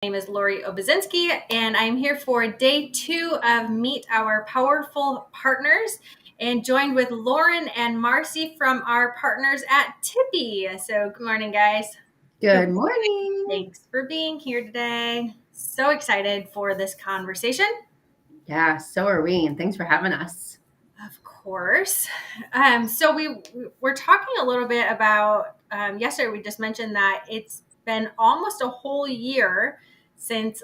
name is Lori Obazinski, and I'm here for day 2 of Meet Our Powerful Partners, and joined with Lauren and Marcy from our partners at Tippy. So, good morning, guys. Good morning. Thanks for being here today. So excited for this conversation. Yeah, so are we, and thanks for having us. Of course. So we're talking a little bit about yesterday. We just mentioned that it's been almost a whole year since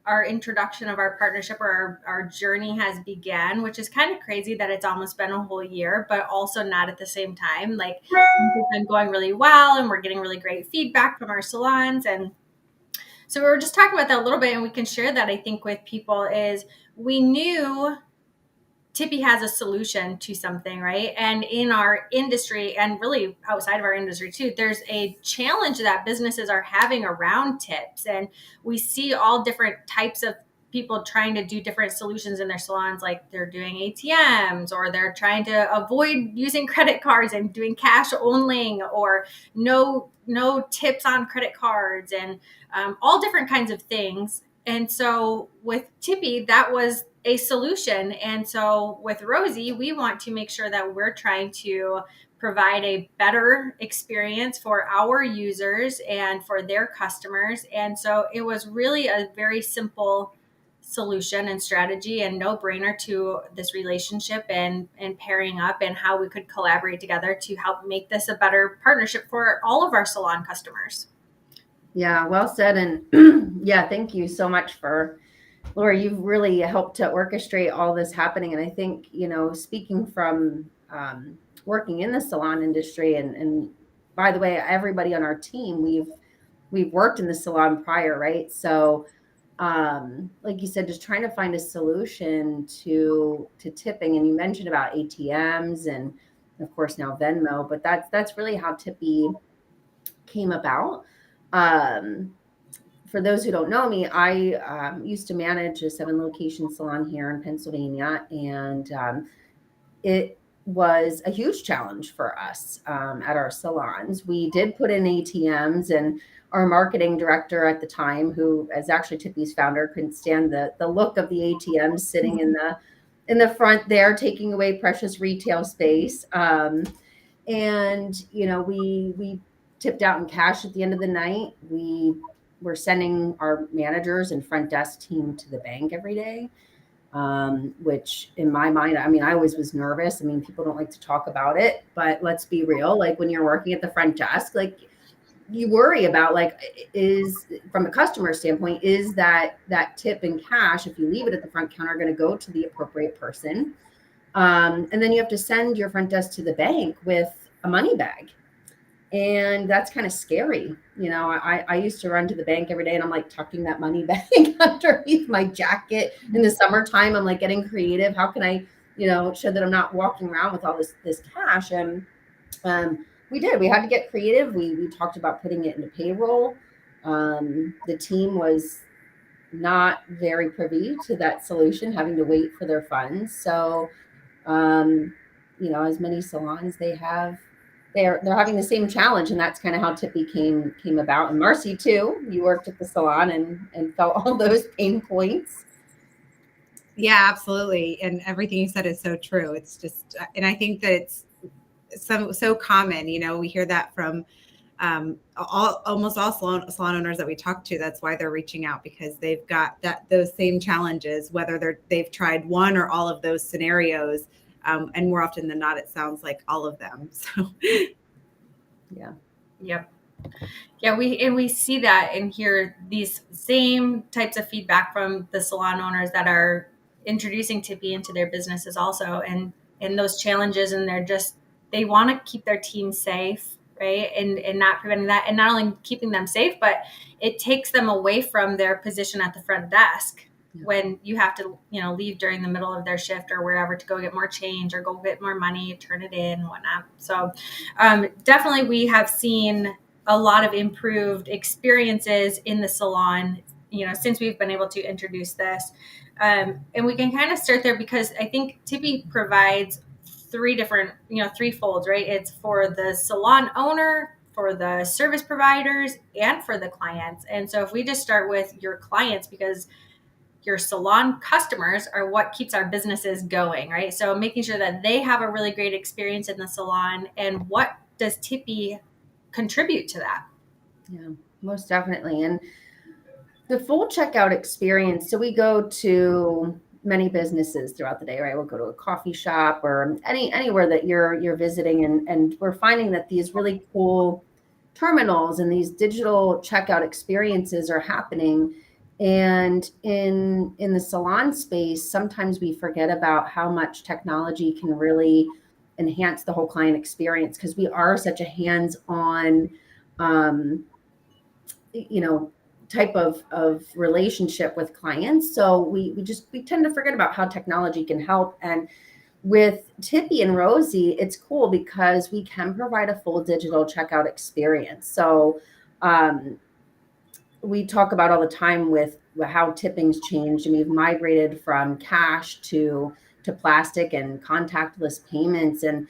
our introduction of our partnership, or our journey has began, which is kind of crazy that it's almost been a whole year, but also not at the same time. Like, things have been going really well, and we're getting really great feedback from our salons. And so we were just talking about that a little bit, and we can share that, I think, with people. Is we knew Tippy has a solution to something, right? And in our industry, and really outside of our industry too, there's a challenge that businesses are having around tips. And we see all different types of people trying to do different solutions in their salons, like they're doing ATMs, or they're trying to avoid using credit cards and doing cash only, or no tips on credit cards, and all different kinds of things. And so with Tippy, that was a solution. And so with Rosy, we want to make sure that we're trying to provide a better experience for our users and for their customers. And so it was really a very simple solution and strategy and no brainer to this relationship, and pairing up, and how we could collaborate together to help make this a better partnership for all of our salon customers. Yeah, well said. And yeah, thank you so much for Laura. You've really helped to orchestrate all this happening. And I think, speaking from working in the salon industry, and by the way, everybody on our team, we've worked in the salon prior, right? So like you said, just trying to find a solution to tipping. And you mentioned about ATMs and of course now Venmo, but that's really how Tippy came about. Um, for those who don't know me, I used to manage a 7 location salon here in Pennsylvania, and it was a huge challenge for us at our salons. We did put in ATMs, and our marketing director at the time, who is actually Tippy's founder, couldn't stand the look of the ATMs sitting in the front there, taking away precious retail space. And we tipped out in cash at the end of the night. We were sending our managers and front desk team to the bank every day, which in my mind, I mean, I always was nervous. I mean, people don't like to talk about it, but let's be real. Like when you're working at the front desk, like you worry about, like, is, from a customer standpoint, is that tip in cash, if you leave it at the front counter, going to go to the appropriate person? And then you have to send your front desk to the bank with a money bag. And that's kind of scary. I used to run to the bank every day, and I'm like tucking that money bag underneath my jacket in the summertime. I'm like getting creative. How can I, show that I'm not walking around with all this cash? And we did. We had to get creative. We talked about putting it into payroll. The team was not very privy to that solution, having to wait for their funds. So as many salons they're having the same challenge, and that's kind of how Tippy came about. And Marcy too, you worked at the salon and felt all those pain points. Yeah, absolutely. And everything you said is so true. It's just, and I think that it's so common. We hear that from almost all salon owners that we talk to. That's why they're reaching out, because they've got those same challenges, whether they've tried one or all of those scenarios. And more often than not, it sounds like all of them. So, yeah. Yep. Yeah, we see that and hear these same types of feedback from the salon owners that are introducing Tippy into their businesses also, and those challenges, and they want to keep their team safe, right? And not preventing that, and not only keeping them safe, but it takes them away from their position at the front desk. Yeah. When you have to, leave during the middle of their shift or wherever to go get more change or go get more money, turn it in, and whatnot. So definitely we have seen a lot of improved experiences in the salon, since we've been able to introduce this. And we can kind of start there, because I think Tippy provides three different, three folds, right? It's for the salon owner, for the service providers and for the clients. And so if we just start with your clients, because your salon customers are what keeps our businesses going, right? So making sure that they have a really great experience in the salon, and what does Tippy contribute to that? Yeah, most definitely. And the full checkout experience. So we go to many businesses throughout the day, right? We'll go to a coffee shop or anywhere that you're visiting, and we're finding that these really cool terminals and these digital checkout experiences are happening. And in the salon space, sometimes we forget about how much technology can really enhance the whole client experience, because we are such a hands-on um, you know type of relationship with clients. So we tend to forget about how technology can help. And with Tippy and Rosy, it's cool because we can provide a full digital checkout experience. So um, we talk about all the time with how tipping's changed, and we've migrated from cash to plastic and contactless payments. And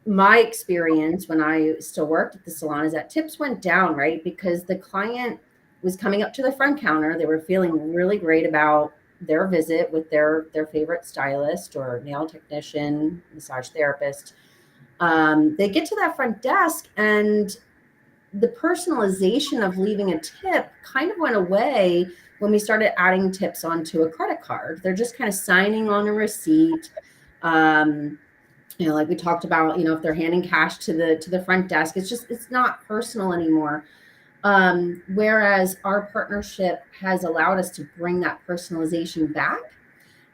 my experience when I still worked at the salon is that tips went down, right? Because the client was coming up to the front counter. They were feeling really great about their visit with their favorite stylist or nail technician, massage therapist. They get to that front desk, and the personalization of leaving a tip kind of went away when we started adding tips onto a credit card. They're just kind of signing on a receipt. Um, like we talked about, if they're handing cash to the front desk, it's not personal anymore. Whereas our partnership has allowed us to bring that personalization back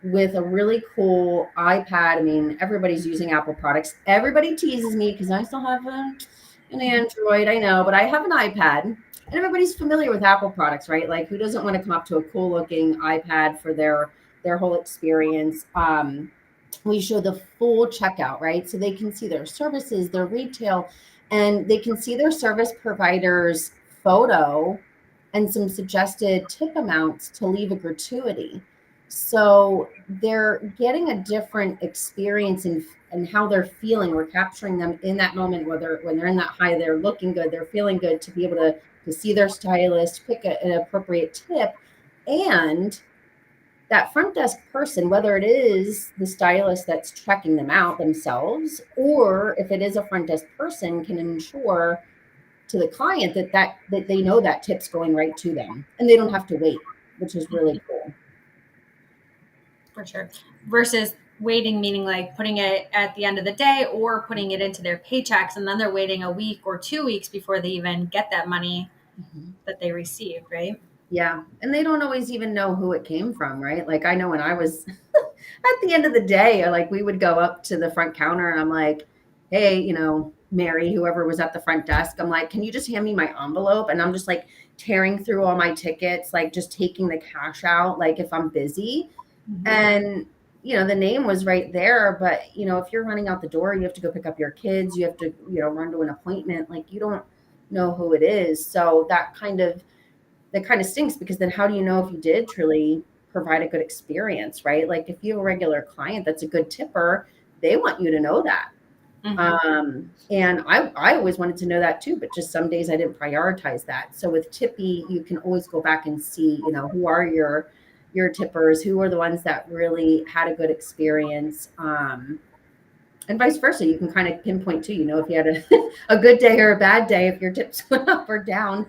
with a really cool iPad. I mean, everybody's using Apple products. Everybody teases me because I still have an Android, I know, but I have an iPad. And everybody's familiar with Apple products, right? Like, who doesn't want to come up to a cool looking iPad for their whole experience? We show the full checkout, right? So they can see their services, their retail, and they can see their service provider's photo and some suggested tip amounts to leave a gratuity. So they're getting a different experience in how they're feeling. We're capturing them in that moment, whether when they're in that high, they're looking good, they're feeling good, to be able to see their stylist, pick an appropriate tip. And that front desk person, whether it is the stylist that's checking them out themselves, or if it is a front desk person, can ensure to the client that they know that tip's going right to them and they don't have to wait, which is really cool. For sure. Versus waiting, meaning like putting it at the end of the day or putting it into their paychecks, and then they're waiting a week or 2 weeks before they even get that money that they received, right? Yeah. And they don't always even know who it came from, right? Like, I know when I was at the end of the day, like, we would go up to the front counter and I'm like, hey, Mary, whoever was at the front desk, I'm like, can you just hand me my envelope? And I'm just like tearing through all my tickets, like just taking the cash out, like if I'm busy. And the name was right there, but if you're running out the door, you have to go pick up your kids, you have to run to an appointment, like, you don't know who it is. So that kind of stinks, because then how do you know if you did truly provide a good experience, right? Like, if you have a regular client that's a good tipper, they want you to know that. And I always wanted to know that too, but just some days I didn't prioritize that. So with Tippy, you can always go back and see, who are your tippers, who are the ones that really had a good experience. And vice versa. You can kind of pinpoint too, if you had a good day or a bad day, if your tips went up or down.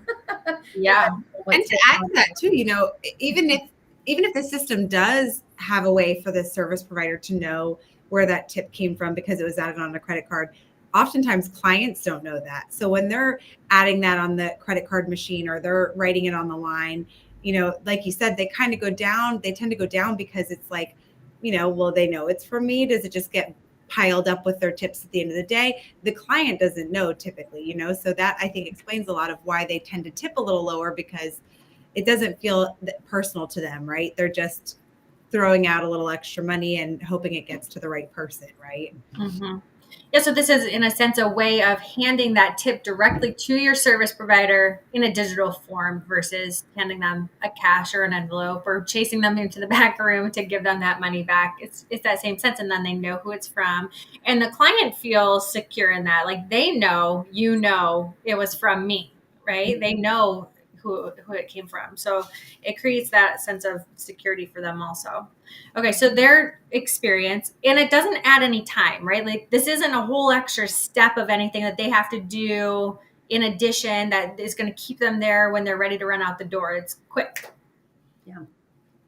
Yeah. And to add to that too, even if the system does have a way for the service provider to know where that tip came from because it was added on a credit card, oftentimes clients don't know that. So when they're adding that on the credit card machine or they're writing it on the line, like you said, they kind of go down. They tend to go down because it's like, well, they know it's from me. Does it just get piled up with their tips at the end of the day? The client doesn't know typically, so that I think explains a lot of why they tend to tip a little lower, because it doesn't feel personal to them, right? They're just throwing out a little extra money and hoping it gets to the right person, right? Yeah, so this is in a sense a way of handing that tip directly to your service provider in a digital form versus handing them a cash or an envelope or chasing them into the back room to give them that money back. It's that same sense, and then they know who it's from, and the client feels secure in that. Like they know, it was from me, right? They know who it came from, so it creates that sense of security for them also. Okay, so their experience, and it doesn't add any time, right? Like this isn't a whole extra step of anything that they have to do in addition that is going to keep them there when they're ready to run out the door. It's quick. Yeah.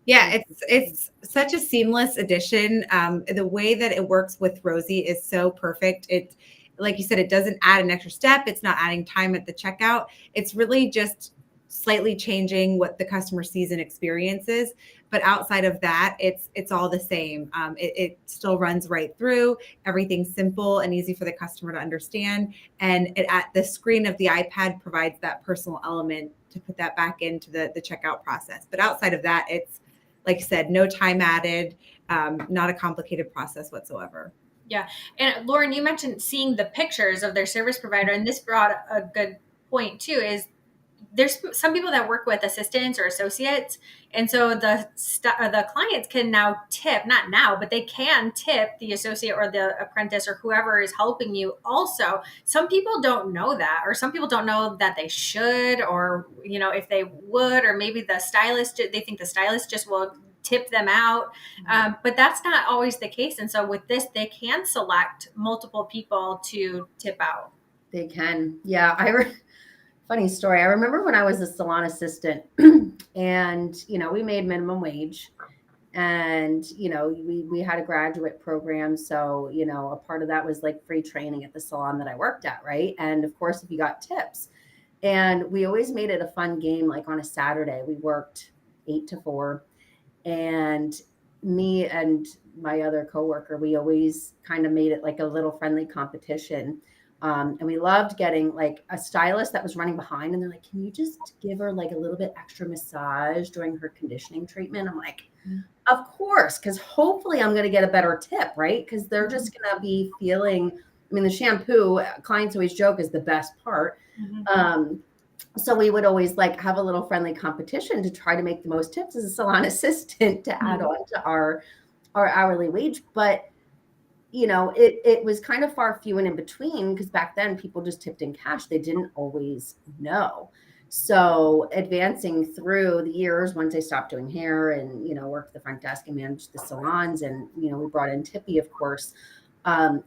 Yeah, it's such a seamless addition. The way that it works with Rosy is so perfect. It, like you said, it doesn't add an extra step. It's not adding time at the checkout. It's really just slightly changing what the customer sees and experiences. But outside of that, it's all the same. It still runs right through. Everything's simple and easy for the customer to understand. And it, at the screen of the iPad provides that personal element to put that back into the checkout process. But outside of that, it's like I said, no time added, not a complicated process whatsoever. Yeah. And Lauren, you mentioned seeing the pictures of their service provider, and this brought a good point too, is there's some people that work with assistants or associates, and so the clients can now tip, not now, but they can tip the associate or the apprentice or whoever is helping you. Also, some people don't know that, or some people don't know that they should, or if they would, or maybe they think the stylist just will tip them out, but that's not always the case. And so with this, they can select multiple people to tip out. They can. Yeah. Funny story. I remember when I was a salon assistant and, we made minimum wage and, we had a graduate program. So, a part of that was like free training at the salon that I worked at. Right. And of course, if you got tips, and we always made it a fun game. Like on a Saturday, we worked 8 to 4, and me and my other coworker, we always kind of made it like a little friendly competition. And we loved getting like a stylist that was running behind, and they're like, "Can you just give her like a little bit extra massage during her conditioning treatment?" I'm like, "Of course," because hopefully I'm going to get a better tip, right? Because they're just going to be feeling. I mean, the shampoo, clients always joke, is the best part. Mhm. So we would always like have a little friendly competition to try to make the most tips as a salon assistant to add on to our hourly wage. But it was kind of far few and in between, because back then people just tipped in cash. They didn't always know. So advancing through the years, once I stopped doing hair and, worked the front desk and managed the salons, and, we brought in Tippy, of course,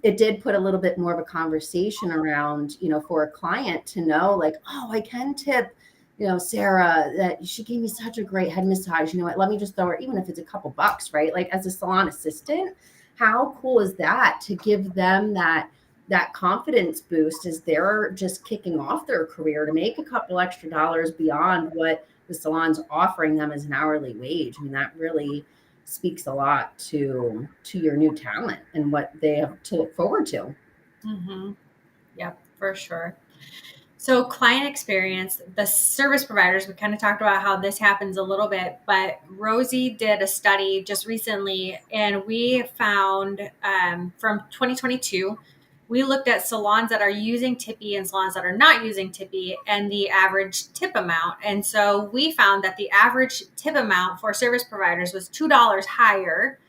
it did put a little bit more of a conversation around, for a client to know like, oh, I can tip, Sarah, that she gave me such a great head massage. You know what? Let me just throw her, even if it's a couple bucks, right? Like as a salon assistant, how cool is that to give them that confidence boost as they're just kicking off their career, to make a couple extra dollars beyond what the salon's offering them as an hourly wage? I mean, that really speaks a lot to your new talent and what they have to look forward to. Mm-hmm. Yep, for sure. So, client experience, the service providers, we kind of talked about how this happens a little bit, but Rosy did a study just recently, and we found from 2022, we looked at salons that are using Tippy and salons that are not using Tippy and the average tip amount. And so we found that the average tip amount for service providers was $2 higher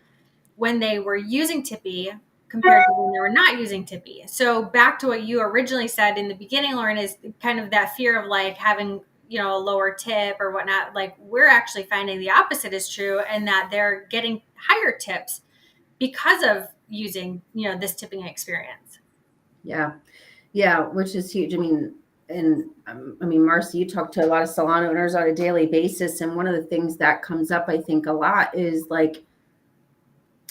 when they were using Tippy compared to when they were not using Tippy. So back to what you originally said in the beginning, Lauren, is kind of that fear of like having, a lower tip or whatnot. Like we're actually finding the opposite is true, and that they're getting higher tips because of using, this tipping experience. Yeah. Yeah, which is huge. I mean, and Marcy, you talk to a lot of salon owners on a daily basis, and one of the things that comes up, I think, a lot is like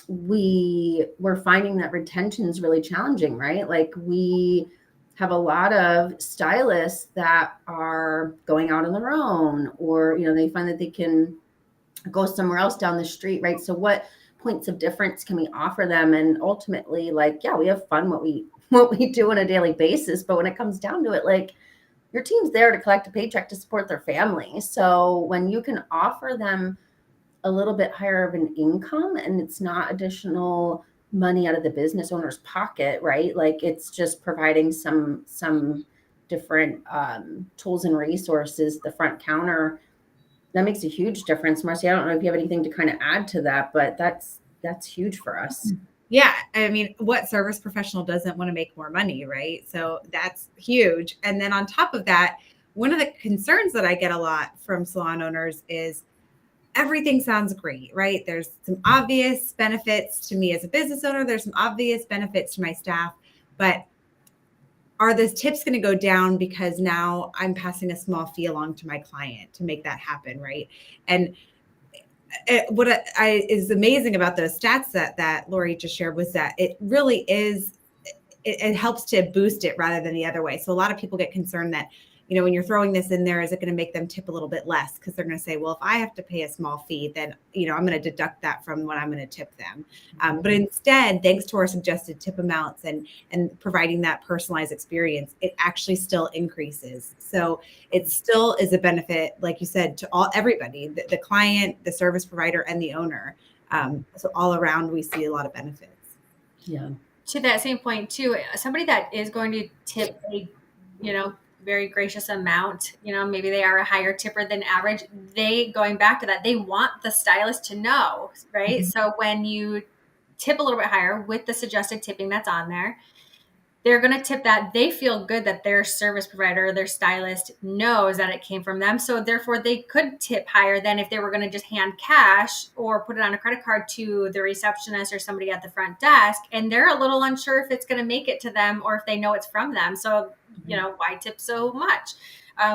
we're finding that retention is really challenging, right? Like we have a lot of stylists that are going out on their own, or they find that they can go somewhere else down the street, right? So what points of difference can we offer them? And ultimately, like, yeah, we have fun what we do on a daily basis, but when it comes down to it, like, your team's there to collect a paycheck to support their family. So when you can offer them a little bit higher of an income, and it's not additional money out of the business owner's pocket, right? Like it's just providing some different tools and resources. The front counter, that makes a huge difference. Marcy, I don't know if you have anything to kind of add to that, but that's huge for us. Yeah, I mean, what service professional doesn't want to make more money, right? So that's huge. And then on top of that, one of the concerns that I get a lot from salon owners is everything sounds great, right? There's some obvious benefits to me as a business owner, there's some obvious benefits to my staff, but are those tips going to go down because now I'm passing a small fee along to my client to make that happen, right? And what is amazing about those stats that Lori just shared was that it really is, it helps to boost it rather than the other way. So a lot of people get concerned that, you know, when you're throwing this in there, is it going to make them tip a little bit less? Because they're going to say, well, if I have to pay a small fee, then, you know, I'm going to deduct that from what I'm going to tip them. But instead, thanks to our suggested tip amounts and providing that personalized experience, it actually still increases. So it still is a benefit, like you said, to everybody, the client, the service provider, and the owner. So all around, we see a lot of benefits. Yeah. To that same point too, somebody that is going to tip a, very gracious amount, maybe they are a higher tipper than average. They, going back to that, they want the stylist to know, right? Mhm. So when you tip a little bit higher with the suggested tipping that's on there, they're going to tip that. They feel good that their service provider, their stylist knows that it came from them. So therefore they could tip higher than if they were going to just hand cash or put it on a credit card to the receptionist or somebody at the front desk. And they're a little unsure if it's going to make it to them or if they know it's from them. So, why tip so much?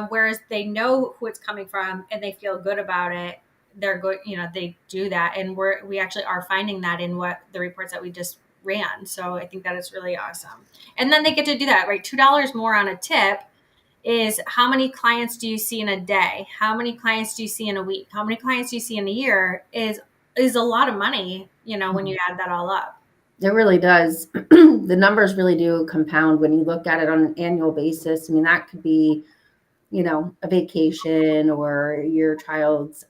Whereas they know who it's coming from and they feel good about it. They're good, they do that. And we actually are finding that in what the reports that we just ran. So I think that is really awesome. And then they get to do that, right? $2 more on a tip is how many clients do you see in a day? How many clients do you see in a week? How many clients do you see in a year is a lot of money, when you add that all up. It really does. The numbers really do compound when you look at it on an annual basis. I mean, that could be, a vacation or your child's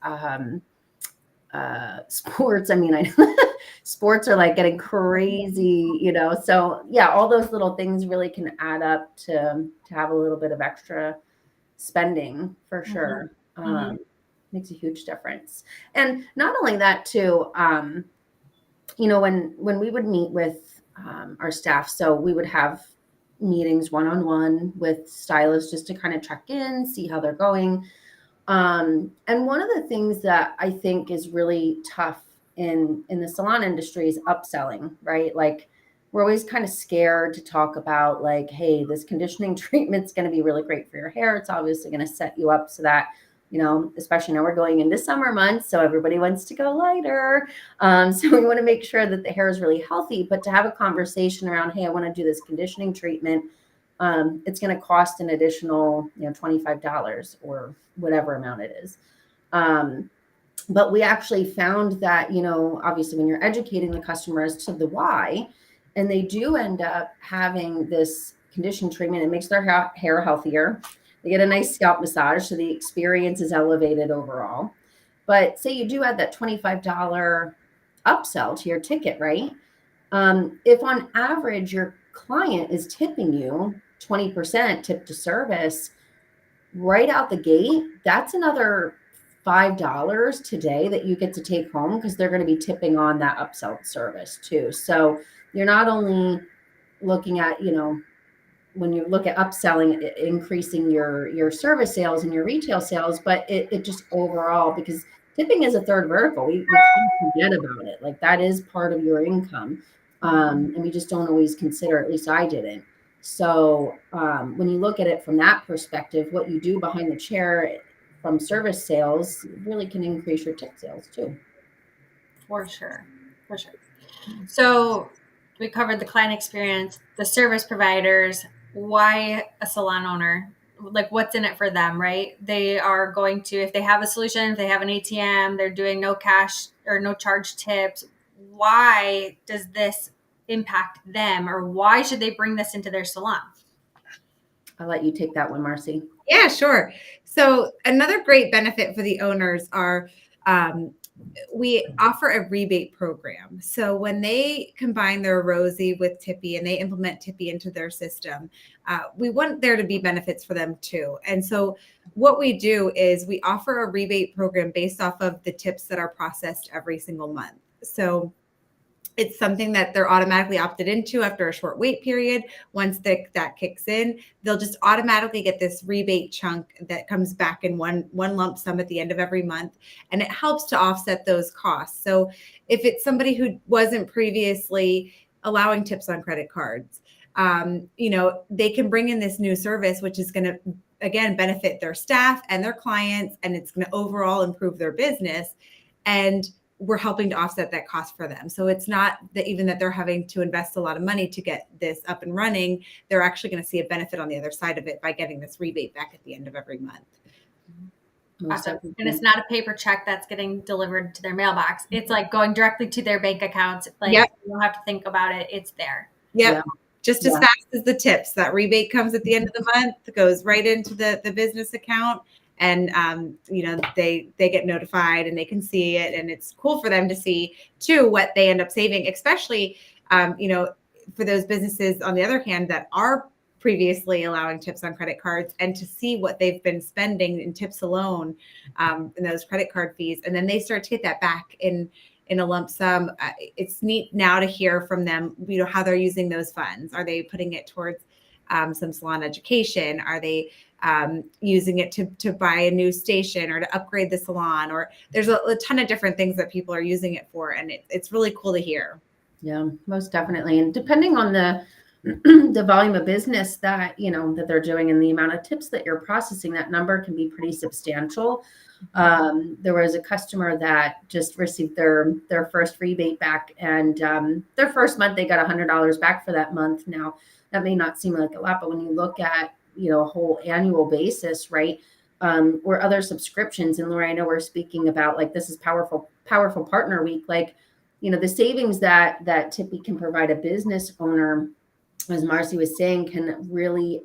sports. I mean, sports are like getting crazy, so yeah, all those little things really can add up to have a little bit of extra spending for sure. Mm-hmm. Makes a huge difference. And not only that too, when we would meet with our staff, so we would have meetings one-on-one with stylists just to kind of check in, see how they're going. And one of the things that I think is really tough in the salon industry is upselling, right? Like we're always kind of scared to talk about like, hey, this conditioning treatment's going to be really great for your hair. It's obviously going to set you up so that, especially now we're going into summer months, so everybody wants to go lighter. So we want to make sure that the hair is really healthy, but to have a conversation around, hey, I want to do this conditioning treatment. It's going to cost an additional, $25 or whatever amount it is. But we actually found that, obviously when you're educating the customer as to the why, and they do end up having this condition treatment, it makes their hair healthier. They get a nice scalp massage, so the experience is elevated overall. But say you do add that $25 upsell to your ticket, right? If on average your client is tipping you 20% tip to service, right out the gate, that's another $5 today that you get to take home because they're going to be tipping on that upsell service too. So you're not only looking at, when you look at upselling, increasing your service sales and your retail sales, but it just overall, because tipping is a third vertical. We can't forget about it. Like that is part of your income. And we just don't always consider, at least I didn't. So when you look at it from that perspective, what you do behind the chair from service sales really can increase your tip sales too. For sure. For sure. So we covered the client experience, the service providers, why a salon owner, like what's in it for them, right? They are going to, if they have a solution, if they have an ATM, they're doing no cash or no charge tips. Why does this impact them, or why should they bring this into their salon? I'll let you take that one, Marcy. Yeah, sure. So another great benefit for the owners are we offer a rebate program. So when they combine their Rosy with Tippy and they implement Tippy into their system, we want there to be benefits for them too. And so what we do is we offer a rebate program based off of the tips that are processed every single month. So it's something that they're automatically opted into after a short wait period. Once that kicks in, they'll just automatically get this rebate chunk that comes back in one lump sum at the end of every month, and it helps to offset those costs. So if it's somebody who wasn't previously allowing tips on credit cards, they can bring in this new service, which is going to again benefit their staff and their clients, and it's going to overall improve their business. And we're helping to offset that cost for them. So it's not that even that they're having to invest a lot of money to get this up and running, they're actually going to see a benefit on the other side of it by getting this rebate back at the end of every month. Awesome. And it's not a paper check that's getting delivered to their mailbox. It's like going directly to their bank accounts. Like you don't have to think about it. It's there. Yep. Just as fast as the tips. That rebate comes at the end of the month, goes right into the business account. And, they get notified and they can see it. And it's cool for them to see, too, what they end up saving, especially, for those businesses, on the other hand, that are previously allowing tips on credit cards, and to see what they've been spending in tips alone, in those credit card fees. And then they start to get that back in a lump sum. It's neat now to hear from them, how they're using those funds. Are they putting it towards some salon education? Are they using it to buy a new station or to upgrade the salon? Or there's a ton of different things that people are using it for. And it's really cool to hear. Yeah, most definitely. And depending on the the volume of business that that they're doing and the amount of tips that you're processing, that number can be pretty substantial. There was a customer that just received their first rebate back, and their first month they got $100 back for that month. Now that may not seem like a lot, but when you look at a whole annual basis, right, or other subscriptions, and Laura, I know we're speaking about, like, this is powerful partner week, like, the savings that Tippy can provide a business owner, as Marcy was saying, can really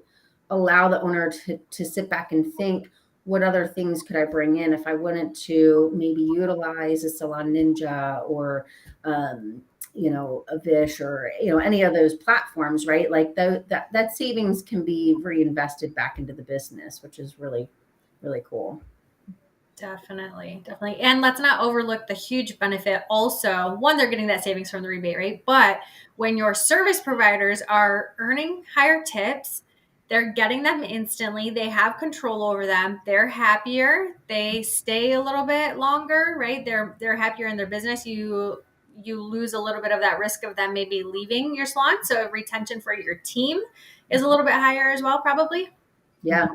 allow the owner to sit back and think, what other things could I bring in if I wanted to maybe utilize a Salon Ninja or, a Vish, or, any of those platforms, right? Like that savings can be reinvested back into the business, which is really, really cool. Definitely. And let's not overlook the huge benefit also. One, they're getting that savings from the rebate rate, but when your service providers are earning higher tips, they're getting them instantly. They have control over them. They're happier. They stay a little bit longer, right? They're happier in their business. You lose a little bit of that risk of them maybe leaving your salon. So retention for your team is a little bit higher as well, probably. Yeah.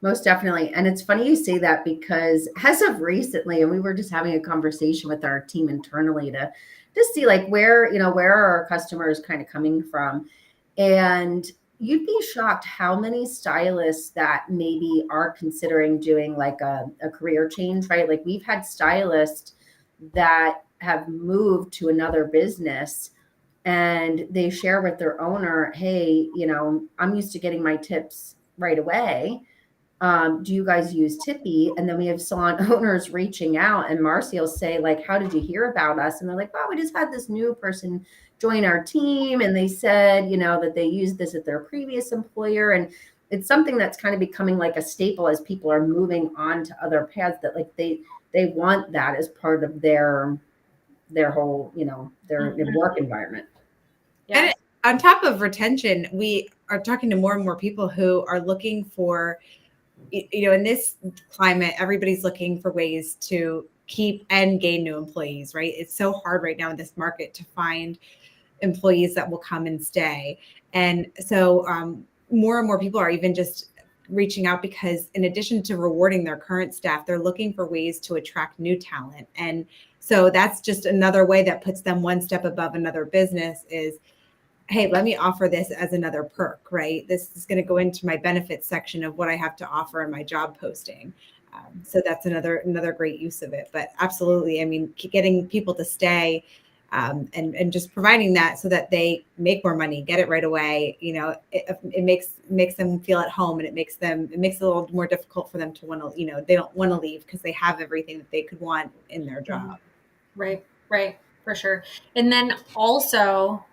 Most definitely. And it's funny you say that, because as of recently, and we were just having a conversation with our team internally to just see, like, where are our customers kind of coming from. And you'd be shocked how many stylists that maybe are considering doing like a career change, right? Like, we've had stylists that have moved to another business, and they share with their owner, hey, I'm used to getting my tips right away. Do you guys use Tippy? And then we have salon owners reaching out, and Marcy will say, like, how did you hear about us? And they're like, well, we just had this new person join our team, and they said, that they used this at their previous employer. And it's something that's kind of becoming like a staple as people are moving on to other paths, that, like, they want that as part of their whole, their work environment. Yeah. And on top of retention, we are talking to more and more people who are looking for, in this climate, everybody's looking for ways to keep and gain new employees, right? It's so hard right now in this market to find employees that will come and stay. And so more and more people are even just reaching out, because in addition to rewarding their current staff, they're looking for ways to attract new talent. And so that's just another way that puts them one step above another business is, hey, let me offer this as another perk, right? This is going to go into my benefits section of what I have to offer in my job posting. So that's another great use of it. But absolutely, I mean, getting people to stay and just providing that so that they make more money, get it right away. It makes them feel at home, and it makes it a little more difficult for them to want to, they don't want to leave because they have everything that they could want in their job. Right, right, for sure. And then also,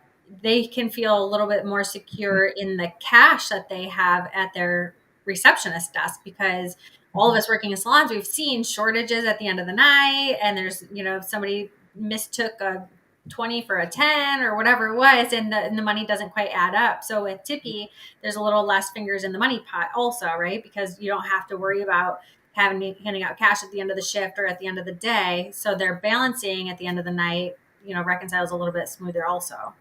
they can feel a little bit more secure in the cash that they have at their receptionist desk, because all of us working in salons, we've seen shortages at the end of the night, and there's, somebody mistook a 20 for a 10 or whatever it was, and the money doesn't quite add up. So with Tippy, there's a little less fingers in the money pot also, right? Because you don't have to worry about handing out cash at the end of the shift or at the end of the day. So their balancing at the end of the night, reconciles a little bit smoother also.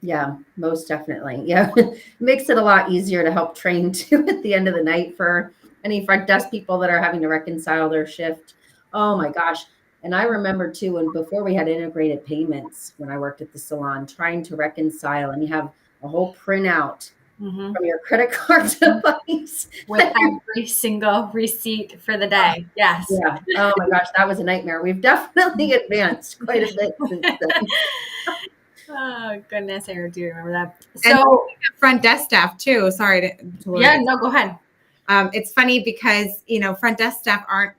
Yeah, most definitely. Yeah. Makes it a lot easier to help train too at the end of the night for any front desk people that are having to reconcile their shift. Oh my gosh. And I remember too, when before we had integrated payments, when I worked at the salon, trying to reconcile, and you have a whole printout Mm-hmm. from your credit card device. With every single receipt for the day. Yes. Yeah. Oh my gosh, that was a nightmare. We've definitely advanced quite a bit since then. Oh goodness, I do remember that. And So front desk staff too. Sorry yeah, no, go ahead. It's funny because front desk staff aren't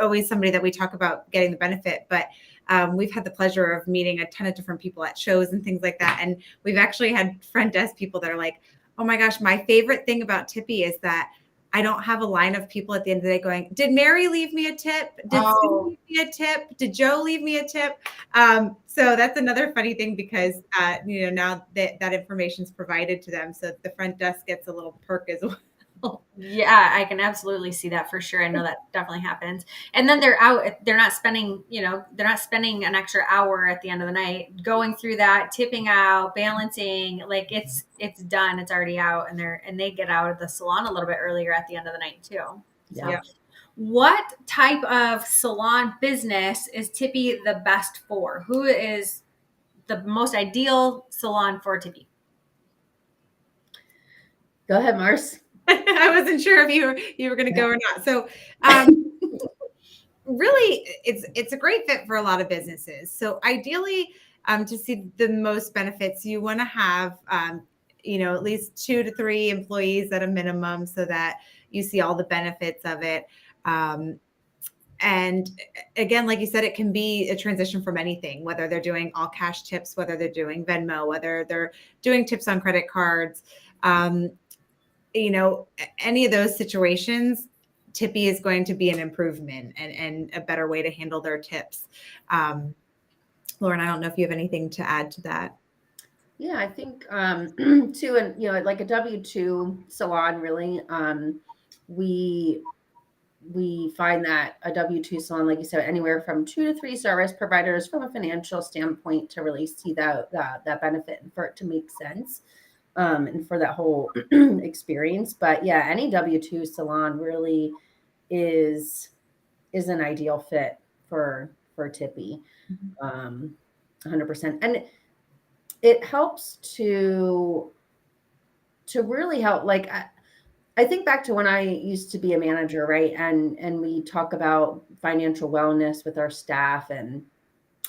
always somebody that we talk about getting the benefit, but we've had the pleasure of meeting a ton of different people at shows and things like that, and we've actually had front desk people that are like, oh my gosh, my favorite thing about Tippy is that I don't have a line of people at the end of the day going, did Mary leave me a tip? Did Cindy leave me a tip? Did Joe leave me a tip? So that's another funny thing, because now that information is provided to them, so the front desk gets a little perk as well. Yeah, I can absolutely see that for sure. I know that definitely happens. And then they're out, they're not spending, they're not spending an extra hour at the end of the night going through that, tipping out, balancing, like it's done, it's already out, and they get out of the salon a little bit earlier at the end of the night too. So Yeah. what type of salon business is Tippy the best for? Who is the most ideal salon for Tippy? Go ahead, Mars. I wasn't sure if you were going to go or not. So, really, it's a great fit for a lot of businesses. So, ideally, to see the most benefits, you want to have at least 2 to 3 employees at a minimum, so that you see all the benefits of it. And again, like you said, it can be a transition from anything, whether they're doing all cash tips, whether they're doing Venmo, whether they're doing tips on credit cards. Any of those situations, Tippy is going to be an improvement and a better way to handle their tips. Lauren, I don't know if you have anything to add to that. Yeah, I think too, and like a W-2 salon, really, we find that a W-2 salon, like you said, anywhere from 2 to 3 service providers from a financial standpoint to really see that benefit and for it to make sense, and for that whole experience. But yeah, any W-2 salon really is an ideal fit for Tippy, 100%. And it helps to really help, like I think back to when I used to be a manager, right? And we talk about financial wellness with our staff and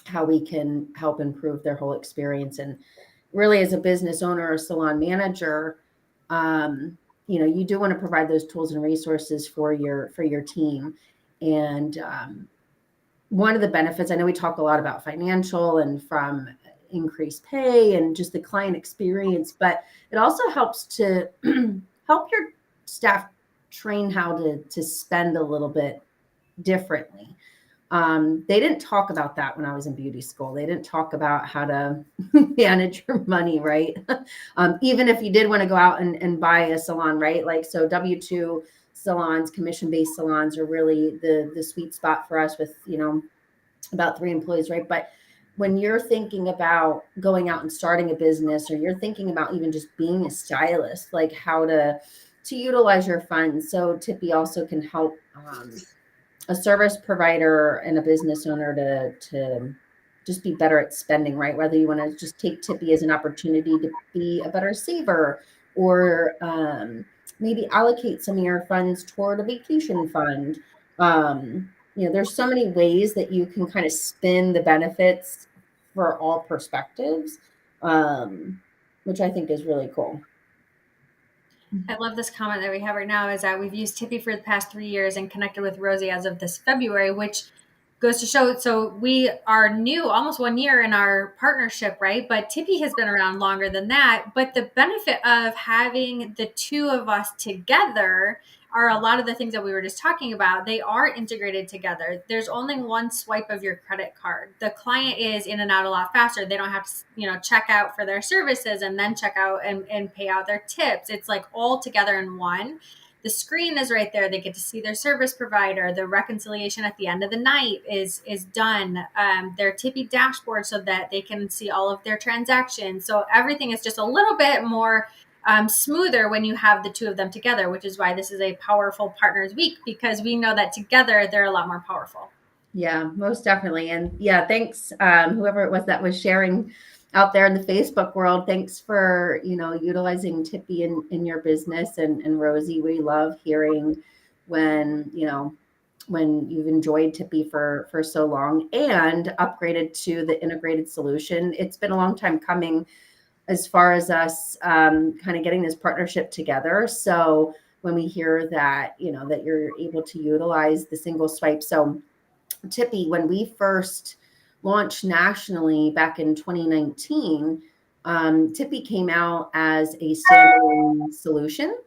how we can help improve their whole experience. And really, as a business owner or salon manager, you do want to provide those tools and resources for your team. And one of the benefits, I know we talk a lot about financial and from increased pay and just the client experience, but it also helps to help your staff train how to spend a little bit differently. They didn't talk about that when I was in beauty school. They didn't talk about how to manage your money, right? Even if you did want to go out and buy a salon, right? Like, so W-2 salons, commission-based salons are really the sweet spot for us with, about 3 employees, right? But when you're thinking about going out and starting a business, or you're thinking about even just being a stylist, like how to utilize your funds. So Tippy also can help a service provider and a business owner to just be better at spending, right? Whether you want to just take Tippy as an opportunity to be a better saver, or maybe allocate some of your funds toward a vacation fund. There's so many ways that you can kind of spin the benefits for all perspectives, which I think is really cool. I love this comment that we have right now, is that we've used Tippy for the past 3 years and connected with Rosy as of this February, which goes to show. So we are new, almost 1 year in our partnership, right? But Tippy has been around longer than that. But the benefit of having the two of us together are a lot of the things that we were just talking about. They are integrated together. There's only one swipe of your credit card. The client is in and out a lot faster. They don't have to, check out for their services and then check out and pay out their tips. It's like all together in one. The screen is right there. They get to see their service provider. The reconciliation at the end of the night is done. Their Tippy dashboard so that they can see all of their transactions. So everything is just a little bit more smoother when you have the two of them together, which is why this is a powerful partners week, because we know that together they're a lot more powerful. Yeah, most definitely. And yeah, thanks, whoever it was that was sharing out there in the Facebook world. Thanks for, utilizing Tippy in your business. And Rosy, we love hearing when, when you've enjoyed Tippy for so long and upgraded to the integrated solution. It's been a long time coming as far as us kind of getting this partnership together. So when we hear that, that you're able to utilize the single swipe. So Tippy, when we first launched nationally back in 2019, Tippy came out as a standalone solution.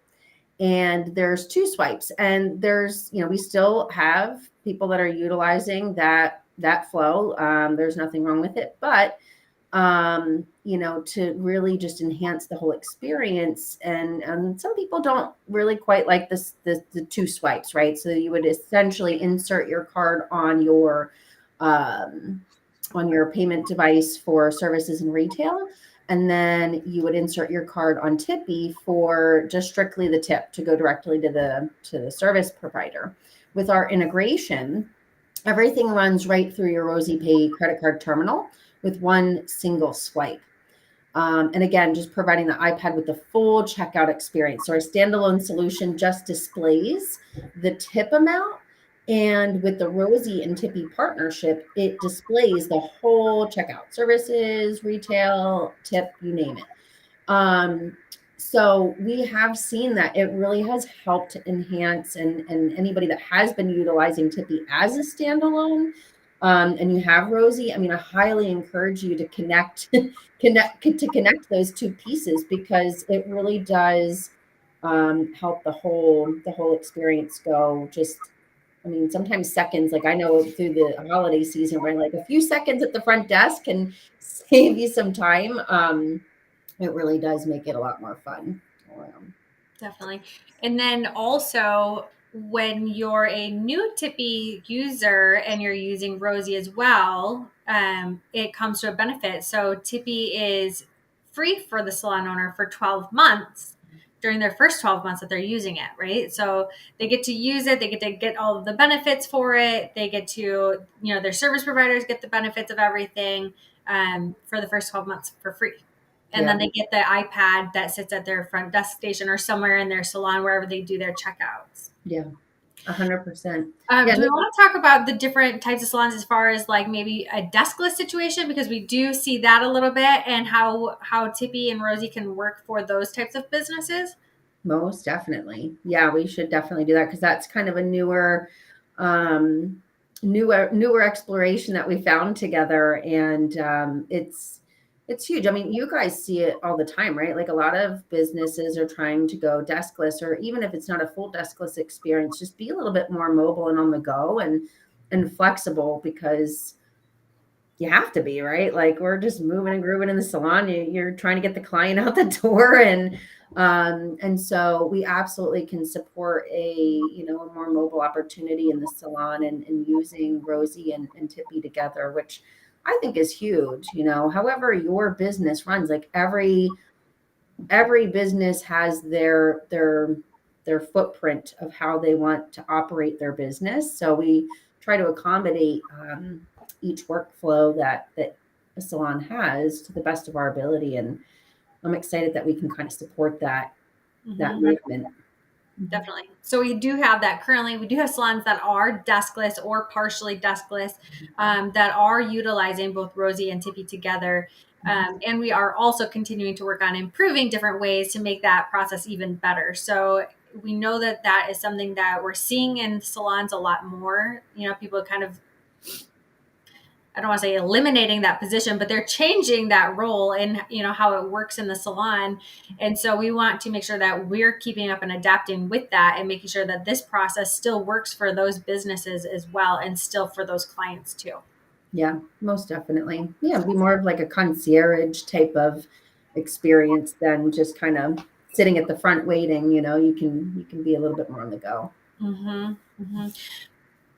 And there's two swipes, and there's, we still have people that are utilizing that flow. There's nothing wrong with it, but to really just enhance the whole experience. And some people don't really quite like the two swipes, right? So you would essentially insert your card on your payment device for services and retail. And then you would insert your card on Tippy for just strictly the tip to go directly to the service provider. With our integration, everything runs right through your Rosy Pay credit card terminal with one single swipe. And again, just providing the iPad with the full checkout experience. So our standalone solution just displays the tip amount. And with the Rosy and Tippy partnership, it displays the whole checkout: services, retail, tip, you name it. So we have seen that it really has helped enhance, and anybody that has been utilizing Tippy as a standalone, and you have Rosy, I mean, I highly encourage you to connect those two pieces, because it really does help the whole experience go just, I mean, sometimes seconds. Like I know through the holiday season, where like a few seconds at the front desk can save you some time. It really does make it a lot more fun. Definitely. And then also, when you're a new Tippy user and you're using Rosy as well, it comes to a benefit. So Tippy is free for the salon owner for 12 months during their first 12 months that they're using it, right? So they get to use it, they get to get all of the benefits for it, they get to, their service providers get the benefits of everything for the first 12 months for free. And Yeah. then they get the iPad that sits at their front desk station or somewhere in their salon, wherever they do their checkouts. Yeah. 100%. Yeah. Do we want to talk about the different types of salons as far as like maybe a deskless situation? Because we do see that a little bit, and how Tippy and Rosy can work for those types of businesses. Most definitely. Yeah, we should definitely do that, because that's kind of a newer exploration that we found together. And it's huge. I mean, you guys see it all the time, right? Like a lot of businesses are trying to go deskless, or even if it's not a full deskless experience, just be a little bit more mobile and on the go and flexible, because you have to be, right? Like we're just moving and grooving in the salon. You're trying to get the client out the door, and so we absolutely can support a more mobile opportunity in the salon, and using Rosy and Tippy together, which I think is huge. However your business runs, like every business has their footprint of how they want to operate their business. So we try to accommodate each workflow that a salon has to the best of our ability. And I'm excited that we can kind of support that movement. Definitely. So we do have that currently. We do have salons that are deskless or partially deskless, that are utilizing both Rosy and Tippy together. And we are also continuing to work on improving different ways to make that process even better. So we know that that is something that we're seeing in salons a lot more. People kind of I don't want to say eliminating that position, but they're changing that role and, you know, how it works in the salon. And so we want to make sure that we're keeping up and adapting with that and making sure that this process still works for those businesses as well, and still for those clients too. Yeah, most definitely. Yeah, be more of like a concierge type of experience than just kind of sitting at the front waiting, you can be a little bit more on the go. Mm-hmm. Mm-hmm.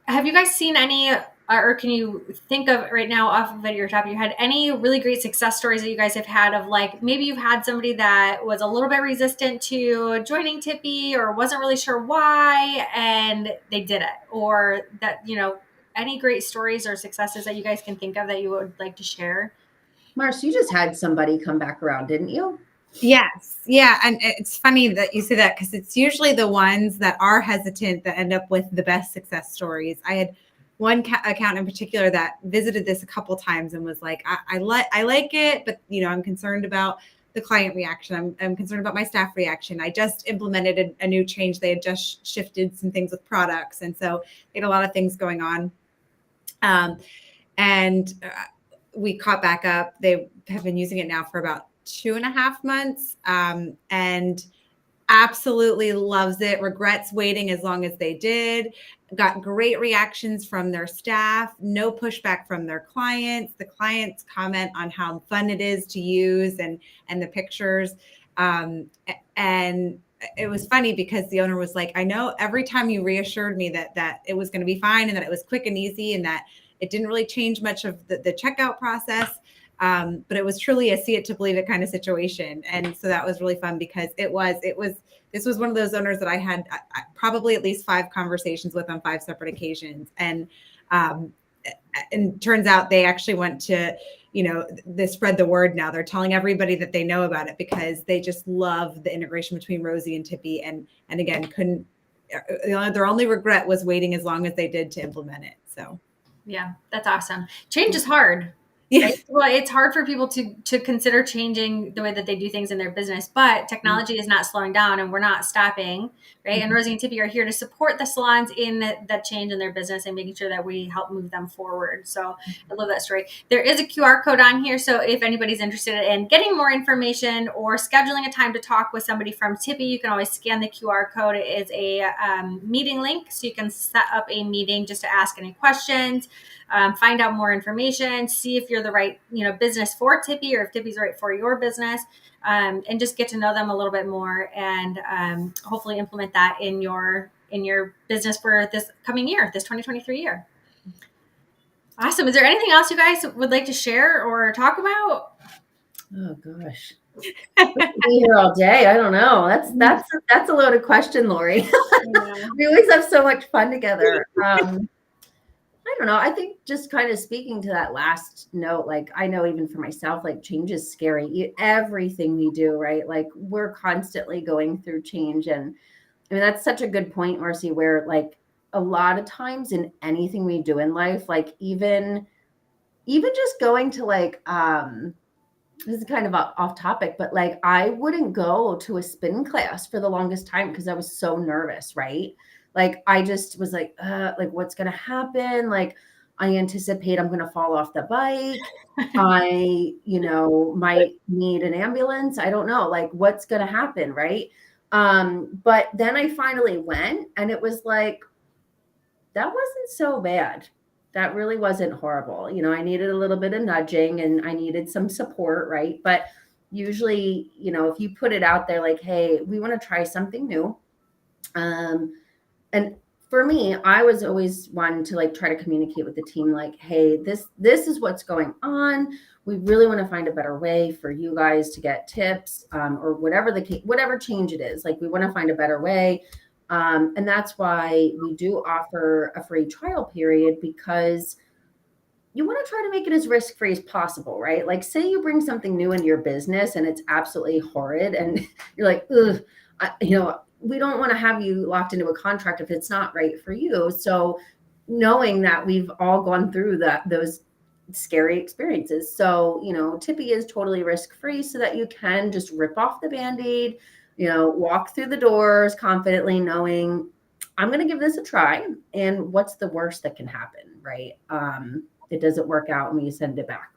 Have you guys seen any, or can you think of right now off of your top of your head, any really great success stories that you guys have had of, like, maybe you've had somebody that was a little bit resistant to joining Tippy or wasn't really sure why, and they did it, or that, you know, any great stories or successes that you guys can think of that you would like to share? Mars, you just had somebody come back around, didn't you? Yes. Yeah. And it's funny that you say that, because it's usually the ones that are hesitant that end up with the best success stories. I had one account in particular that visited this a couple times and was like, I like it, but I'm concerned about the client reaction. I'm concerned about my staff reaction. I just implemented a new change. They had just shifted some things with products. And so they had a lot of things going on. And we caught back up. They have been using it now for about 2.5 months, and absolutely loves it. Regrets waiting as long as they did. Got great reactions from their staff. No pushback from their clients. The clients comment on how fun it is to use, and the pictures. And it was funny because the owner was like, I know every time you reassured me that it was going to be fine and that it was quick and easy and that it didn't really change much of the checkout process. But it was truly a see it to believe it kind of situation. And so that was really fun, because this was one of those owners that I had probably at least 5 conversations with on 5 separate occasions. And turns out they actually went to, they spread the word now. They're telling everybody that they know about it, because they just love the integration between Rosy and Tippy. And again, their only regret was waiting as long as they did to implement it. So. Yeah, that's awesome. Change is hard. Yeah. Right? Well, it's hard for people to consider changing the way that they do things in their business, but technology is not slowing down, and we're not stopping, right? And Rosy and Tippy are here to support the salons in that change in their business and making sure that we help move them forward. So I love that story. There is a QR code on here, so if anybody's interested in getting more information or scheduling a time to talk with somebody from Tippy, you can always scan the QR code. It is a meeting link, so you can set up a meeting just to ask any questions. Find out more information, see if you're the right, business for Tippy, or if Tippy's right for your business, and just get to know them a little bit more, and hopefully implement that in your business for this coming year, this 2023 year. Awesome. Is there anything else you guys would like to share or talk about? Oh gosh. Be here all day. I don't know. That's a loaded question, Lori. We always have so much fun together. I don't know. I think just kind of speaking to that last note, like, I know even for myself, like, change is scary. Everything we do, right? Like, we're constantly going through change. And I mean, that's such a good point, Marcy, where, like, a lot of times in anything we do in life, like, even just going to, like, this is kind of off topic, but, like, I wouldn't go to a spin class for the longest time because I was so nervous, right? Like, I just was like, what's going to happen? Like, I anticipate I'm going to fall off the bike. I, might need an ambulance. I don't know, like, what's going to happen, right? But then I finally went, and it was like, that wasn't so bad. That really wasn't horrible. I needed a little bit of nudging, and I needed some support, right? But usually, if you put it out there like, hey, we want to try something new. And for me, I was always one to, like, try to communicate with the team, like, hey, this is what's going on. We really want to find a better way for you guys to get tips, or whatever change it is. Like, we want to find a better way. And that's why we do offer a free trial period, because you want to try to make it as risk-free as possible, right? Like, say you bring something new into your business and it's absolutely horrid, and you're like, ugh, we don't want to have you locked into a contract if it's not right for you. So knowing that we've all gone through those scary experiences. So, Tippy is totally risk-free, so that you can just rip off the Band-Aid, walk through the doors confidently, knowing I'm going to give this a try. And what's the worst that can happen? right? It doesn't work out and we send it back.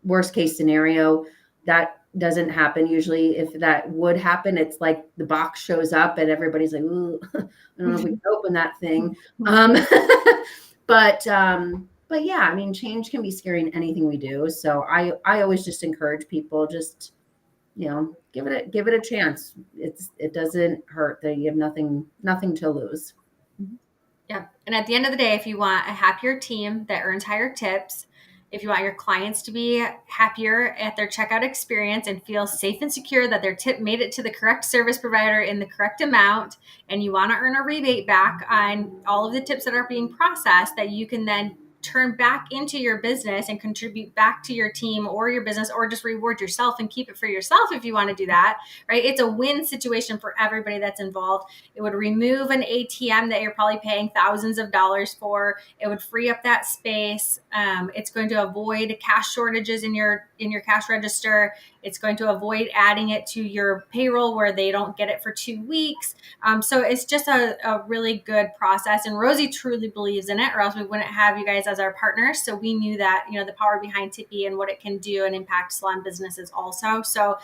Worst case scenario, that doesn't happen. Usually if that would happen, it's like the box shows up and everybody's like, ooh, I don't know if we can open that thing. But yeah, I mean, change can be scary in anything we do. So I always just encourage people, just, give it a chance. It doesn't hurt. That you have nothing to lose. Yeah. And at the end of the day, if you want a happier team that earns higher tips, if you want your clients to be happier at their checkout experience and feel safe and secure that their tip made it to the correct service provider in the correct amount, and you want to earn a rebate back on all of the tips that are being processed that you can then turn back into your business and contribute back to your team or your business, or just reward yourself and keep it for yourself if you want to do that, right? It's a win situation for everybody that's involved. It would remove an ATM that you're probably paying thousands of dollars for. It would free up that space. It's going to avoid cash shortages in your cash register. It's going to avoid adding it to your payroll where they don't get it for 2 weeks. So it's just a really good process. And Rosy truly believes in it, or else we wouldn't have you guys as our partners. So we knew that, the power behind Tippy and what it can do and impact salon businesses also. So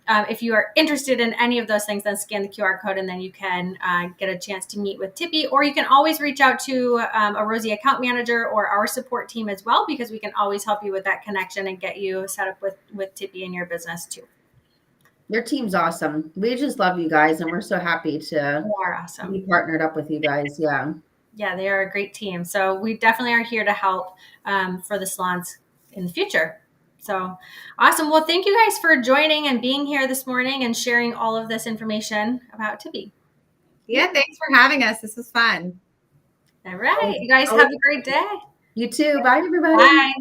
if you are interested in any of those things, then scan the QR code and then you can get a chance to meet with Tippy, or you can always reach out to a Rosy account manager or our support team as well, because we can always help you with that connection and get you set up with Tippy in your business too. Your team's awesome. We just love you guys, and we're so happy to You are awesome. be partnered up with you guys. Yeah. Yeah, they are a great team. So we definitely are here to help for the salons in the future. So awesome. Well, thank you guys for joining and being here this morning and sharing all of this information about Tippy. Yeah, thanks for having us. This was fun. All right. You guys have a great day. You too. Bye, everybody. Bye.